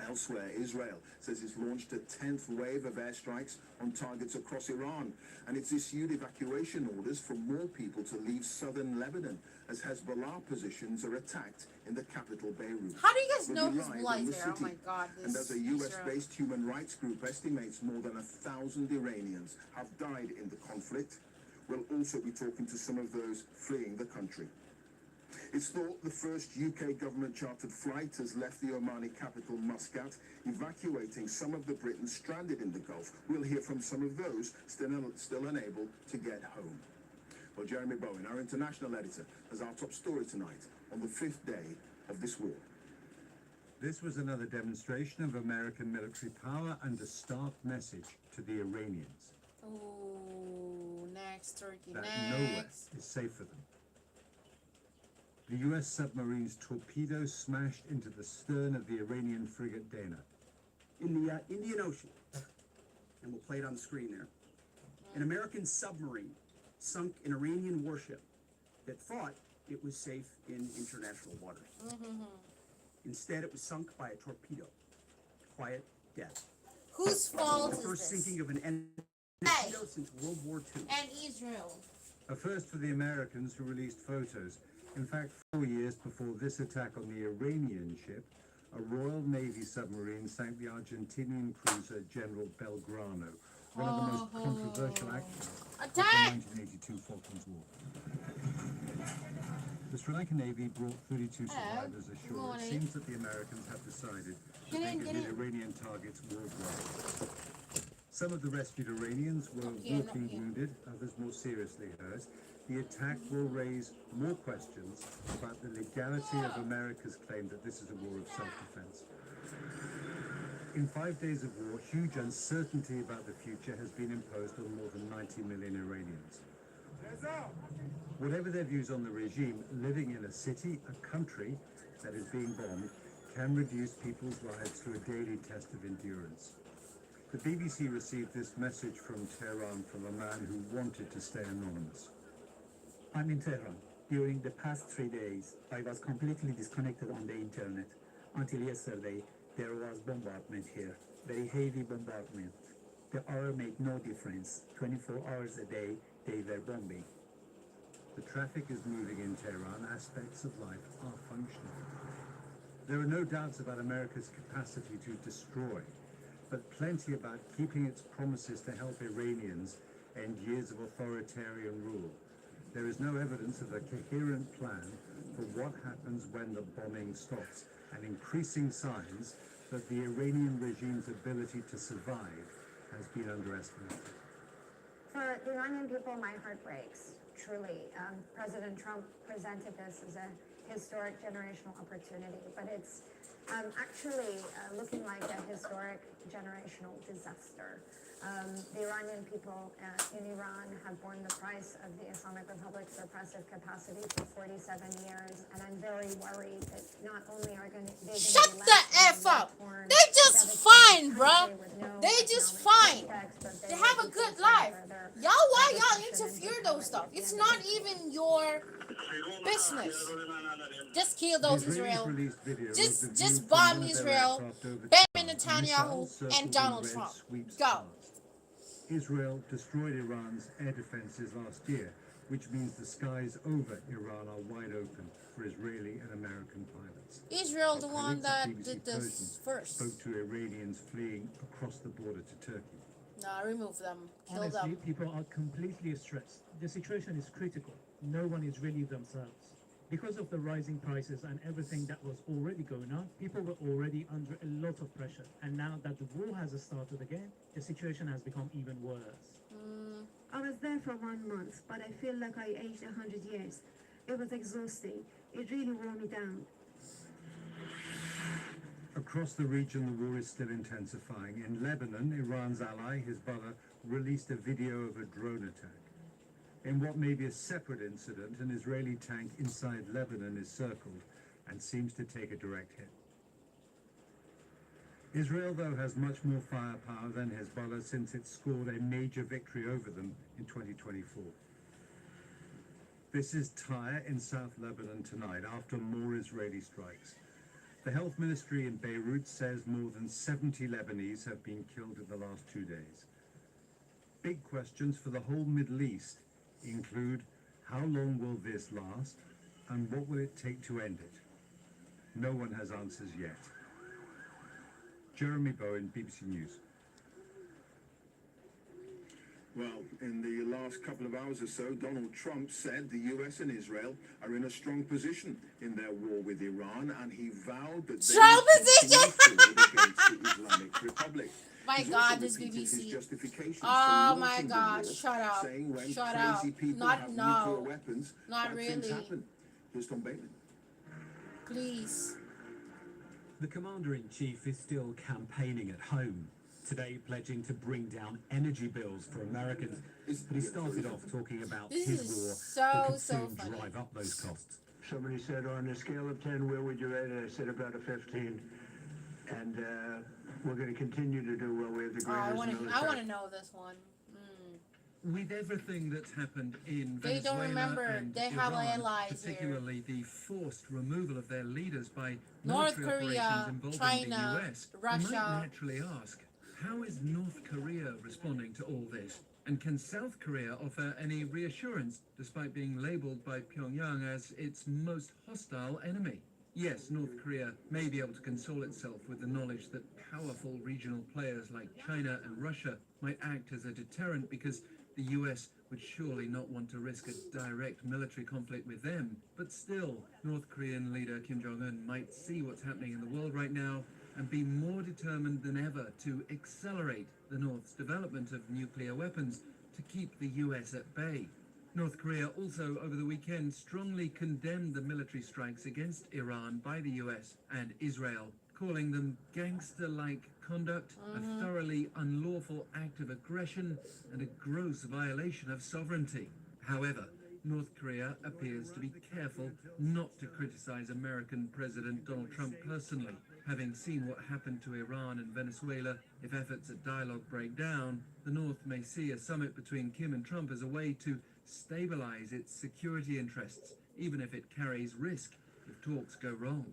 Elsewhere, Israel says it's launched a 10th wave of airstrikes on targets across Iran, and it's issued evacuation orders for more people to leave southern Lebanon as Hezbollah positions are attacked in the capital Beirut. How do you guys We'll know be his live blood in the there? Oh city. my god, And this as a Israel. US-based human rights group estimates more than 1,000 Iranians have died in the conflict, we'll also be talking to some of those fleeing the country. It's thought the first UK government-chartered flight has left the Omani capital Muscat, evacuating some of the Britons stranded in the Gulf. We'll hear from some of those still unable to get home. Well, Jeremy Bowen, our international editor, has our top story tonight on the 5th day of this war. This was another demonstration of American military power and a stark message to the Iranians Oh, next, Turkey, that nowhere next. is safe for them. The US submarine's torpedo smashed into the stern of the Iranian frigate Dana. In the Indian Ocean, and we'll play it on the screen there, an American submarine sunk an Iranian warship that thought it was safe in international waters. Instead, it was sunk by a torpedo. Quiet death. Whose fault The is first this? sinking of an enemy Hey. torpedo since World War II. And Israel. A first for the Americans who released photos. In fact, 4 years before this attack on the Iranian ship, a Royal Navy submarine sank the Argentinian cruiser General Belgrano, one of the most controversial actions of the Attack! 1982 Falklands War. The Sri Lankan Navy brought 32 survivors ashore. morning. It seems that the Americans have decided that they could hit Iranian targets worldwide. Some of the rescued Iranians were walking wounded, others more seriously hurt. The attack will raise more questions about the legality of America's claim that this is a war of self-defense. In 5 days of war, huge uncertainty about the future has been imposed on more than 90 million Iranians. Whatever their views on the regime, living in a city, a country that is being bombed, can reduce people's lives to a daily test of endurance. The BBC received this message from Tehran from a man who wanted to stay anonymous. I'm in Tehran. During the past 3 days, I was completely disconnected on the internet. Until yesterday, there was bombardment here, very heavy bombardment. The hour made no difference. 24 hours a day, they were bombing. The traffic is moving in Tehran. Aspects of life are functioning. There are no doubts about America's capacity to destroy, but plenty about keeping its promises to help Iranians end years of authoritarian rule. There is no evidence of a coherent plan for what happens when the bombing stops, and increasing signs that the Iranian regime's ability to survive has been underestimated. For the Iranian people, my heart breaks, truly. President Trump presented this as a historic generational opportunity, but it's actually looking like a historic generational disaster. The Iranian people in Iran have borne the price of the Islamic Republic's repressive capacity for 47 years, and I'm very worried that not only are they going to be Shut left the in a F up! war-torn, They just devastated fine, country bruh. with no They just economic fine. prospects, but They will have a be good facing life. further Y'all, why y'all persecution and interfere those brutality stuff? at the It's end of not the day. even your business. Just kill those The Israelis Israel. released video of the Just view from bomb one of their Israel. aircraft over Benjamin Tehran. Netanyahu Missiles circled and in Donald red Trump. sweeps Go. past. Israel destroyed Iran's air defenses last year, which means the skies over Iran are wide open for Israeli and American pilots. Israel, the Our one colleagues at that BBC did this first. spoke to Iranians fleeing across the border to Turkey. Nah, remove them. Kill Honestly, them. people are completely stressed. The situation is critical. No one is really themselves. Because of the rising prices and everything that was already going on, people were already under a lot of pressure. And now that the war has started again, the situation has become even worse. I was there for 1 month, but I feel like I aged 100 years. It was exhausting. It really wore me down. Across the region, the war is still intensifying. In Lebanon, Iran's ally, Hezbollah, released a video of a drone attack. In what may be a separate incident, an Israeli tank inside Lebanon is circled and seems to take a direct hit. Israel, though, has much more firepower than Hezbollah since it scored a major victory over them in 2024. This is Tyre in South Lebanon tonight after more Israeli strikes. The health ministry in Beirut says more than 70 Lebanese have been killed in the last 2 days. Big questions for the whole Middle East include how long will this last and what will it take to end it? No one has answers yet. Jeremy Bowen, BBC News. Well, in the last couple of hours or so, Donald Trump said the US and Israel are in a strong position in their war with Iran, and he vowed that they Strong would continue position! forward against the Islamic Republic. My He's God, also this repeated his BBC. justifications for Oh my launching the God, war, shut up. saying when Shut crazy up. people Not have now. nuclear weapons, Not bad things really. happen. Here's Tom Bateman. Please. The Commander-in-Chief is still campaigning at home, today pledging to bring down energy bills for Americans. But he started off talking about This his is war so, that could so soon funny. drive up those costs. Somebody said, on a scale of 10, where would you rate it? I said about a 15. And we're going to continue to do well. We have the Oh, I greatest want to military. know this one. with everything that's happened in They Venezuela don't remember and they have Iran, allies here. particularly the forced removal of their leaders by North military Korea, operations involving China, the US, Russia. we might naturally ask, how is North Korea responding to all this? And can South Korea offer any reassurance, despite being labelled by Pyongyang as its most hostile enemy? Yes, North Korea may be able to console itself with the knowledge that powerful regional players like China and Russia might act as a deterrent, because the US would surely not want to risk a direct military conflict with them. But still, North Korean leader Kim Jong-un might see what's happening in the world right now and be more determined than ever to accelerate the North's development of nuclear weapons to keep the US at bay. North Korea also, over the weekend, strongly condemned the military strikes against Iran by the US and Israel, calling them gangster-like conduct, a thoroughly unlawful act of aggression, and a gross violation of sovereignty. However, North Korea appears to be careful not to criticize American President Donald Trump personally. Having seen what happened to Iran and Venezuela, if efforts at dialogue break down, the North may see a summit between Kim and Trump as a way to stabilize its security interests, even if it carries risk if talks go wrong.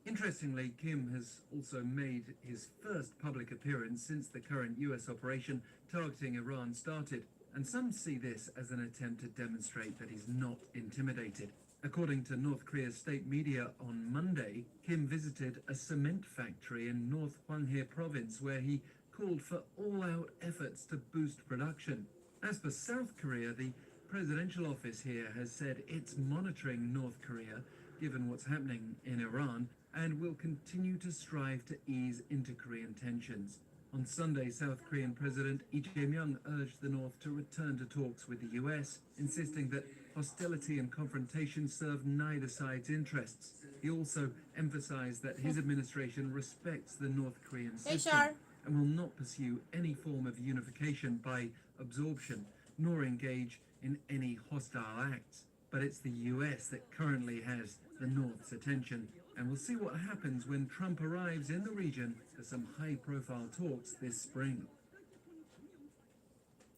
Interestingly, Kim has also made his first public appearance since the current US operation targeting Iran started, and some see this as an attempt to demonstrate that he's not intimidated. According to North Korea's state media on Monday, Kim visited a cement factory in North Hwanghae province where he called for all-out efforts to boost production. As for South Korea, the presidential office here has said it's monitoring North Korea, given what's happening in Iran, and will continue to strive to ease inter-Korean tensions. On Sunday, South Korean President Lee Jae-myung urged the North to return to talks with the US, insisting that hostility and confrontation serve neither side's interests. He also emphasized that his administration respects the North Korean system and will not pursue any form of unification by absorption, nor engage in any hostile acts. But it's the US that currently has the North's attention, and we'll see what happens when Trump arrives in the region for some high-profile talks this spring.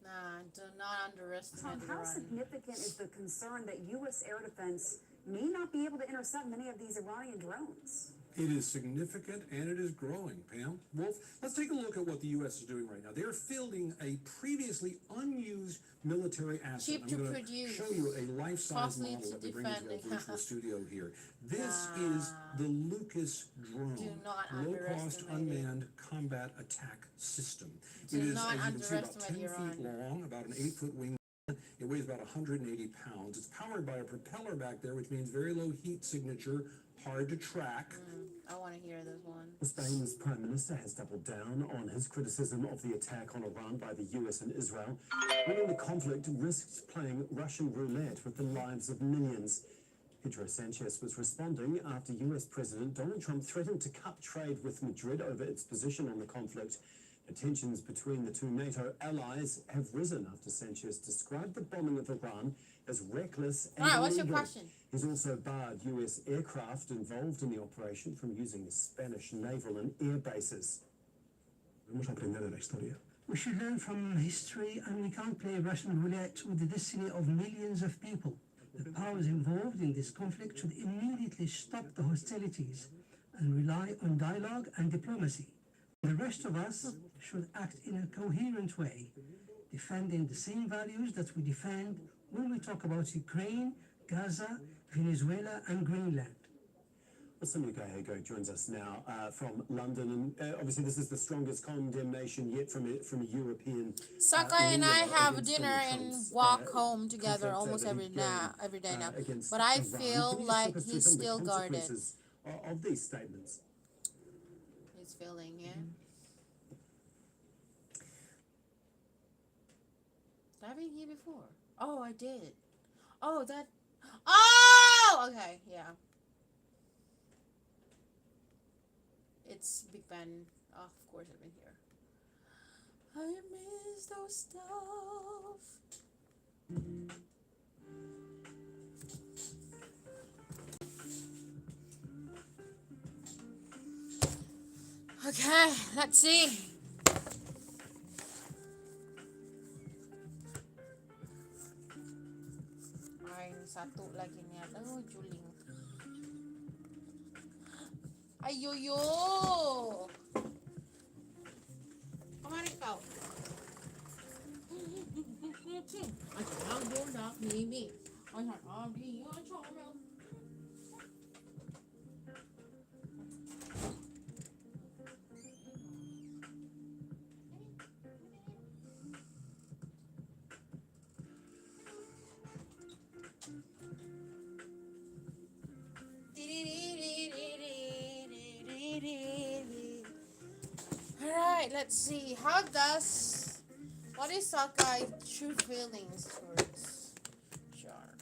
Nah, do not underestimate How Iran. significant is the concern that U.S. air defense may not be able to intercept many of these Iranian drones? It is significant and it is growing, Pam. Wolf, let's take a look at what the U.S. is doing right now. They're fielding a previously unused military asset. Cheap to I'm going to produce, show you a life-size costly model to that they bring into the defend. virtual studio here. This is the Lucas drone, Do not low-cost underestimate it. unmanned combat attack system. Do It is, not as you can see, about 10 underestimate feet Iran. long, about an 8-foot wing. It weighs about 180 pounds. It's powered by a propeller back there, which means very low heat signature, hard to track. I want to hear this one. Spain's Prime Minister has doubled down on his criticism of the attack on Iran by the US and Israel, winning the conflict risks playing Russian roulette with the lives of millions. Pedro Sanchez was responding after US President Donald Trump threatened to cut trade with Madrid over its position on the conflict. The tensions between the two NATO allies have risen after Sanchez described the bombing of Iran as reckless and Alright, what's your illegal. question? He's also barred US aircraft involved in the operation from using Spanish naval and air bases. Debemos aprender de la historia. We should learn from history, and we can't play Russian roulette with the destiny of millions of people. The powers involved in this conflict should immediately stop the hostilities and rely on dialogue and diplomacy. The rest of us should act in a coherent way, defending the same values that we defend when we talk about Ukraine, Gaza, Venezuela, and Greenland. Well, A.K.A. joins us now from London, and obviously this is the strongest condemnation yet from a European. Sakai and I leader have against dinner Donald and Trump's, walk home together conflict almost that every he day now. against But I Iran. feel Can you like talk us through he's some of the still guarded. consequences of these statements? He's feeling, yeah. Did I been here before? Oh, I did. Oh, that. Oh, okay, yeah. It's Big Ben. Oh, of course I've been here. I miss those stuff. Okay, let's see. satu lagi niat. Oh, juling. Ayo yo. Kemari kau. Anh vô đọc mì. Anh hỏi đi cho mèo. Alright, let's see. What is Sakai true feelings towards Char?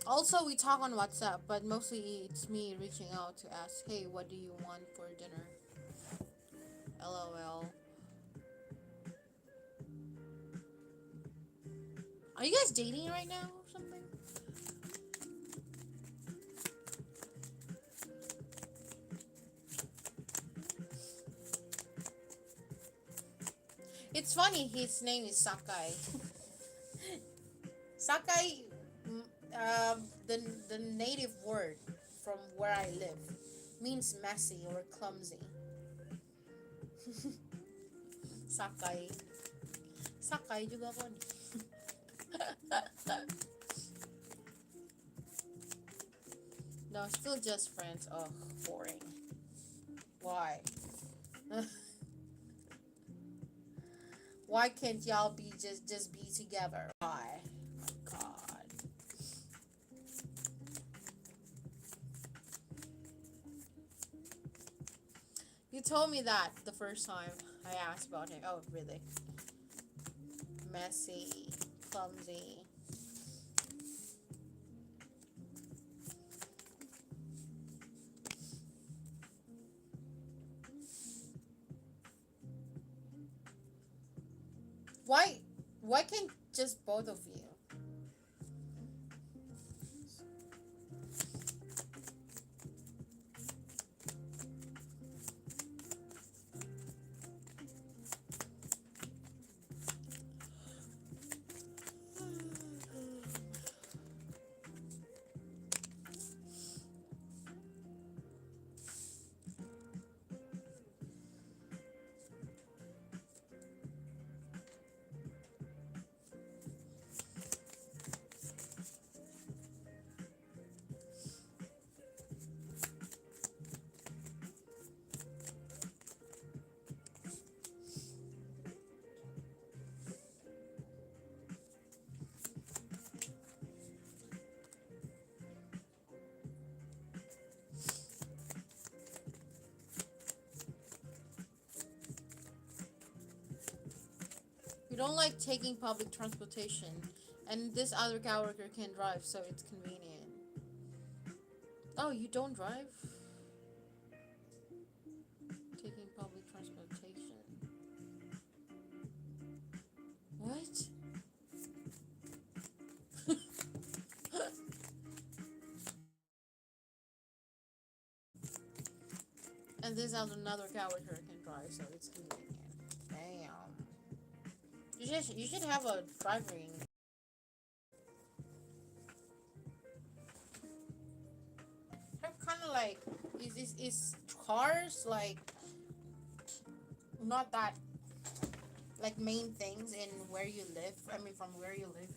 Also, we talk on WhatsApp, but mostly it's me reaching out to ask, hey, what do you want for dinner? LOL. Are you guys dating right now or something? It's funny, his name is Sakai. Sakai, the native word from where I live means messy or clumsy. Sakai. Sakai juga ko. No, still just friends. Oh, boring. Why? Why can't y'all be just be together? Why? Oh my God. You told me that the first time I asked about him. Oh, really? Messy, clumsy. Why can't just both of you? You don't like taking public transportation, and this other coworker can drive, so it's convenient. Oh, you don't drive? Taking public transportation. What? And this another coworker can drive, so it's convenient. Damn. You should have a driving. Is cars like not that like main things in where you live? I mean, from where you live.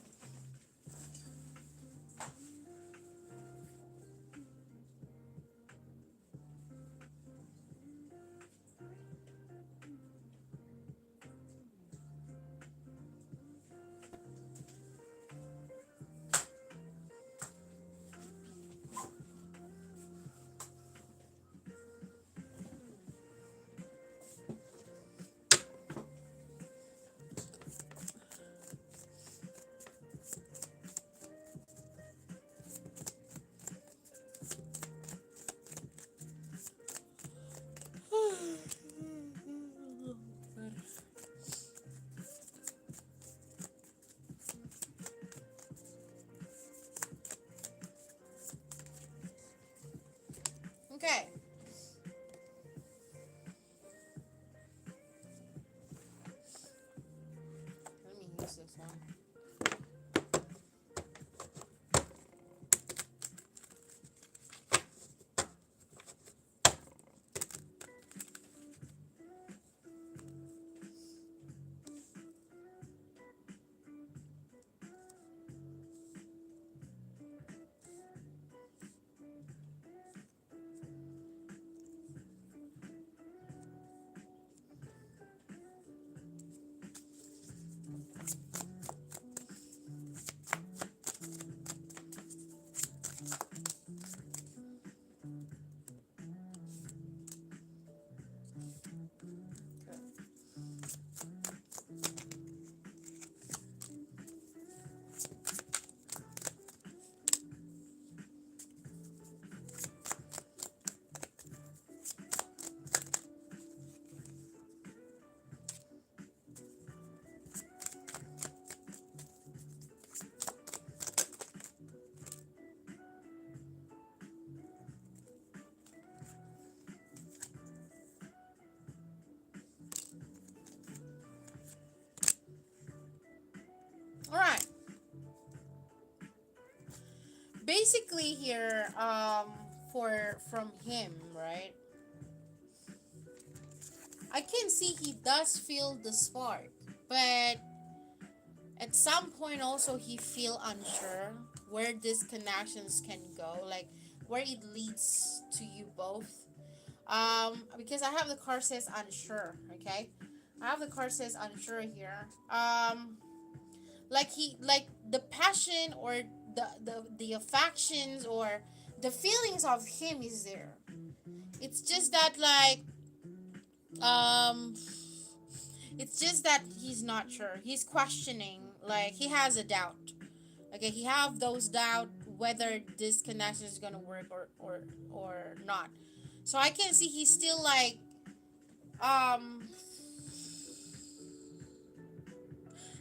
Okay. Let me use this one. All right. Basically here, for from him, right? I can see he does feel the spark, but at some point also he feel unsure where these connections can go, like where it leads to you both. Because I have the card says unsure. Okay, I have the card says unsure here. Like he like the passion or the affections or the feelings of him is there. It's just that um it's just that he's not sure. He's questioning, like he has a doubt. Okay, he have those doubt whether this connection is gonna work or not. So I can see he's still like um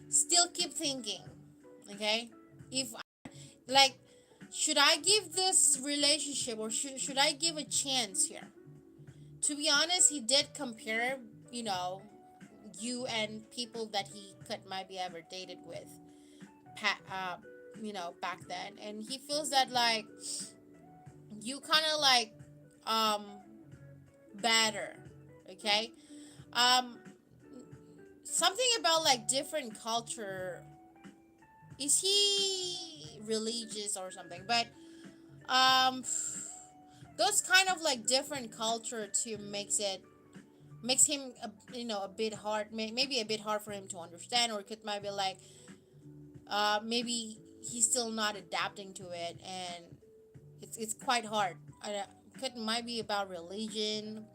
still keep thinking. Okay, if like should I give this relationship or should I give a chance here? To be honest, he did compare, you know, you and people that he could maybe ever dated with, you know, back then, and he feels that like you kind of like um better, okay, um something about like different culture. Is he religious or something? But um those kind of like different culture too makes him you know a bit hard, maybe a bit hard for him to understand, or it could maybe like maybe he's still not adapting to it, and it's quite hard. Could might be about religion,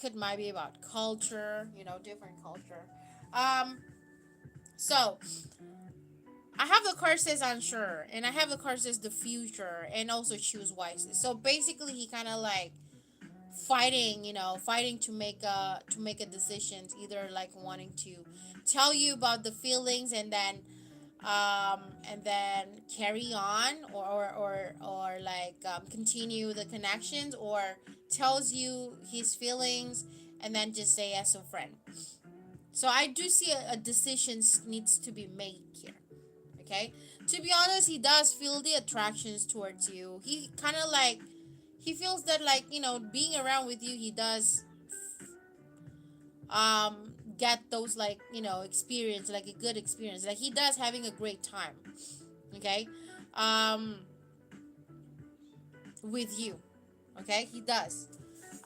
could might be about culture, you know, different culture. So I have the card says unsure, and I have the card says the future, and also choose wisely. So basically, he kind of like fighting, you know, fighting to make a decision, either like wanting to tell you about the feelings and then carry on or like continue the connections, or tells you his feelings and then just say as a friend. So I do see a decision needs to be made here. Okay, to be honest, he does feel the attractions towards you. He kind of like he feels that like, being around with you, he does get those like, experience, like a good experience, like he does having a great time, okay, with you, okay, he does.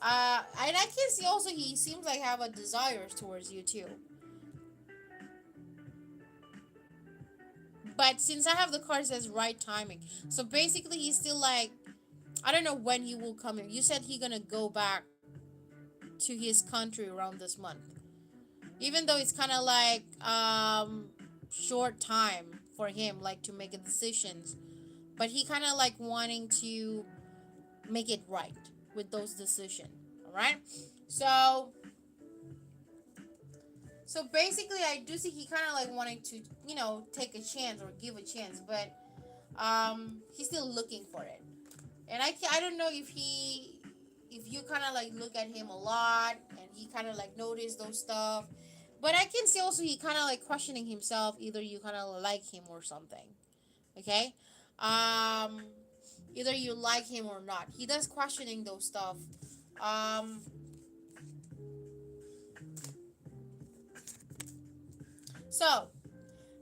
And I can see also he seems like have a desire towards you too. But since I have the card says right timing, so basically he's still like, I don't know when he will come here. You said he gonna go back to his country around this month. Even though it's kind of like short time for him like to make a decisions, but he kind of like wanting to make it right with those decisions. All right? So basically I do see he kind of like wanting to, take a chance or give a chance, but he's still looking for it. And I don't know if you kind of like look at him a lot and he kind of like notice those stuff, but I can see also he kind of like questioning himself, either you kind of like him or something, okay, um either you like him or not, he does questioning those stuff. um so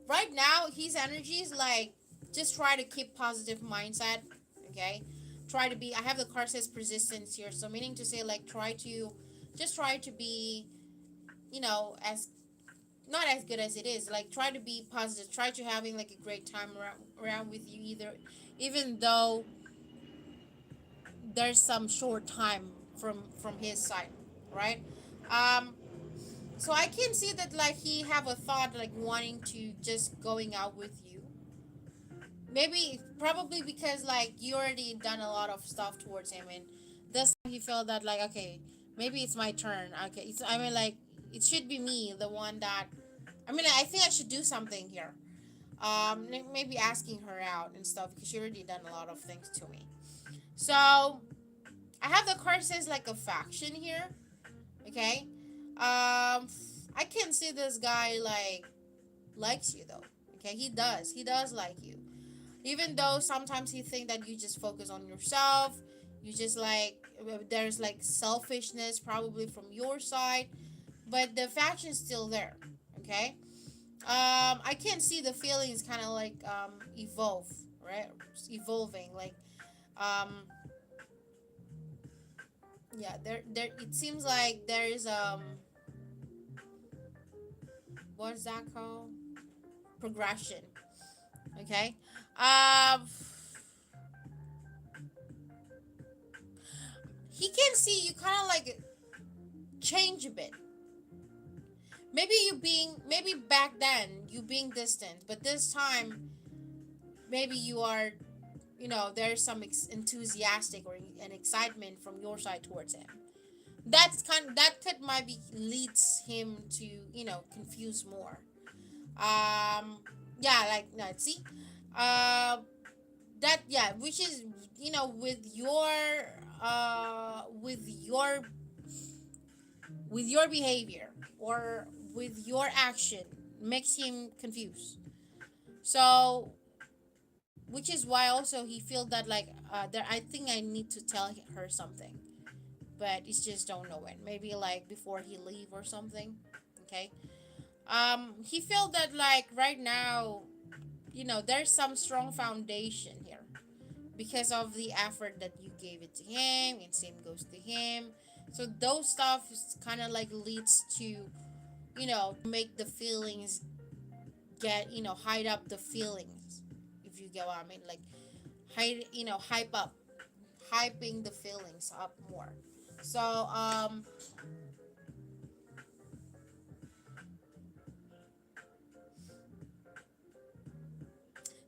right now his energy is like, just try to keep positive mindset, okay, try to be, I have the card says persistence here, so meaning to say like try to be, as not as good as it is, like try to be positive, try to having like a great time around with you, either even though there's some short time from his side, right? um so I can see that like he have a thought like wanting to just going out with you, maybe probably because like you already done a lot of stuff towards him, and this time he felt that like, okay, maybe it's my turn, okay, I mean like it should be me, the one that, I mean I think I should do something here, maybe asking her out and stuff, because she already done a lot of things to me. So I have the card says like a faction here, okay. I can see this guy like likes you though, okay, he does like you, even though sometimes he think that you just focus on yourself, you just like, there's like selfishness probably from your side, but the faction's still there, okay. I can see the feelings kind of like evolve, right, evolving, like um yeah, there it seems like there is what's that called, progression, okay. um he can see you kind of like change a bit, maybe back then you being distant, but this time maybe you are, there's some enthusiastic or an excitement from your side towards him, that could might be leads him to, confuse more. Yeah, like no, see, uh that, yeah, which is, with your behavior or with your action makes him confused. So which is why also he feel that like, there, I think I need to tell her something, but it's just don't know when, maybe like before he leave or something, okay. He felt that like right now, there's some strong foundation here because of the effort that you gave it to him, and same goes to him. So those stuff is kind of like leads to, make the feelings get, hide up the feelings, if you get what I mean, like hype up, hyping the feelings up more. So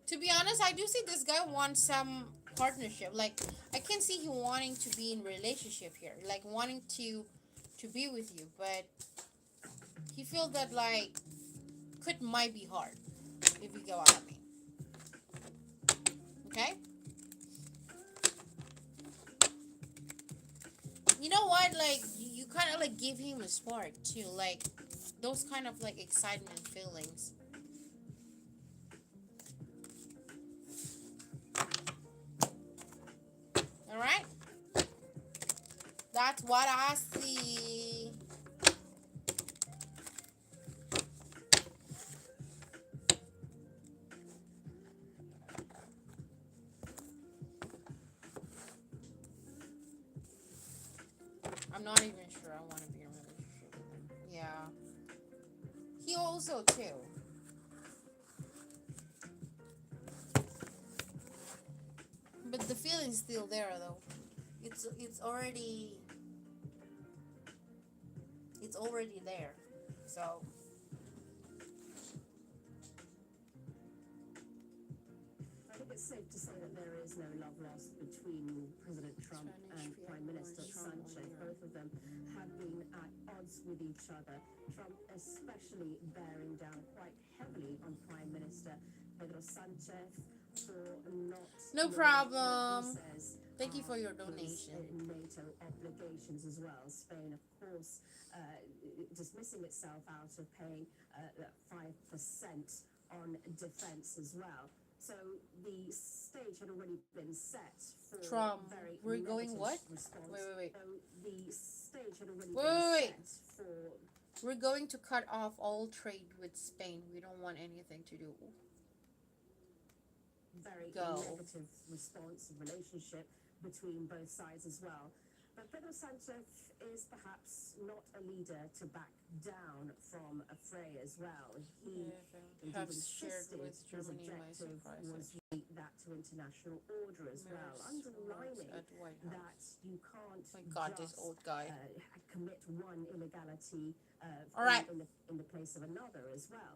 to be honest, I do see this guy wants some partnership. Like I can see he wanting to be in relationship here, like wanting to be with you, but he feel that like might be hard, if you get what I mean. Okay. You know what? Like you kind of like give him a spark too, like those kind of like excitement feelings. All right. That's what I see. I'm not even sure I want to be in a relationship with him. Yeah. He also too. But the feeling's still there though. It's already there. So I think it's safe to say that there is no love lost between President Trump and Prime Minister Sanchez. Both of them have been at odds with each other. Trump especially bearing down quite heavily on Prime Minister Pedro Sanchez for not no problem. Thank you for your donation. NATO obligations as well. Spain, of course, dismissing itself out of paying 5% on defense as well. So the stage had already been set for Trump. very We're going what? response. Wait. So the stage had already Wait. been set for. We're going to cut off all trade with Spain. We don't want anything to do. Very negative response and relationship between both sides as well. But Pedro Sanchez is perhaps not a leader to back down from a fray as well. He have shared with his Germany objective was that to international order as well, underlining that you can't this old guy. Commit one illegality All right. in the place of another as well.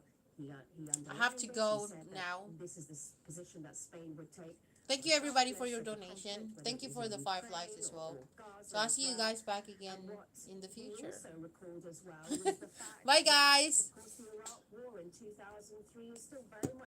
I have to go now. This is the position that Spain would take. Thank you everybody for your donation. Thank you for the 5 likes as well. So I'll see you guys back again in the future. Bye guys. Of course, the Iraq War in 2003 is still very much